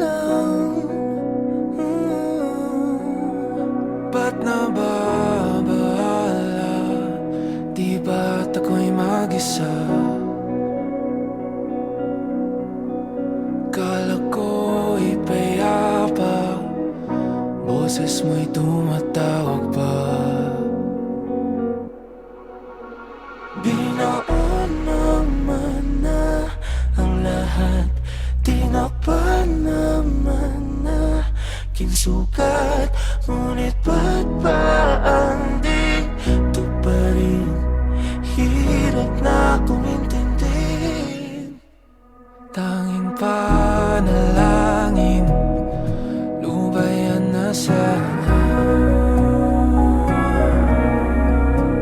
lang? Ba't nababahala? Di ba't ako'y mag-isa? Kala ko'y payapa, boses mo'y tumatawag pa. Binaon naman na ang lahat, tinakpan naman na kinsukat. Ngunit ba't ba ang dito pa rin? Hirap na akong intindihin. Tanging panalangin, lubayan na sana.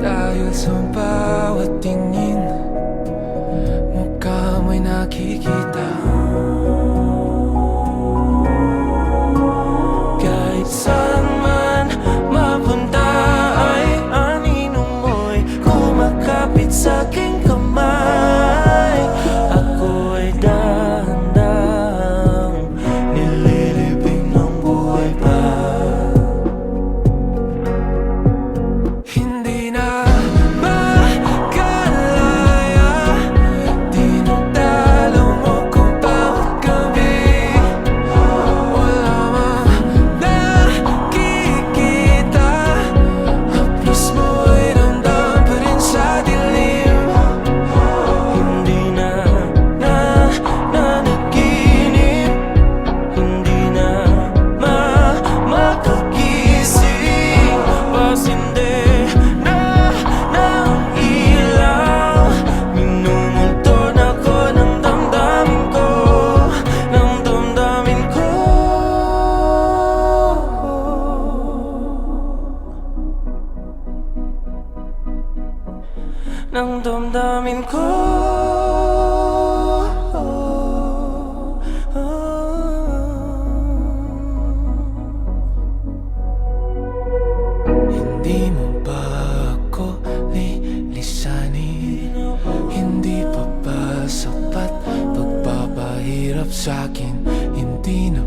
Dahil sa bawat tingin, mukha mo'y nakikita. Kahit saan man mapunta ay anino mo'y kumakapit sa'king kamay. Ako'y dahan-dahang nililibing ng buhay pa. Hindi na makalaya, dinadalaw mo ko bawat gabi. Wala mang nakikita, haplos mo'y ramdam pa rin sa dilim. Hindi na nanaginip, hindi na makagising. Pasindi na ng ilaw, minumulto na ko ng damdamin ko, ng damdamin ko. Ng damdamin ko. Hindi mo ba ako lilisanin? Hindi pa ba sapat pagpapahirap sa'kin? Hindi na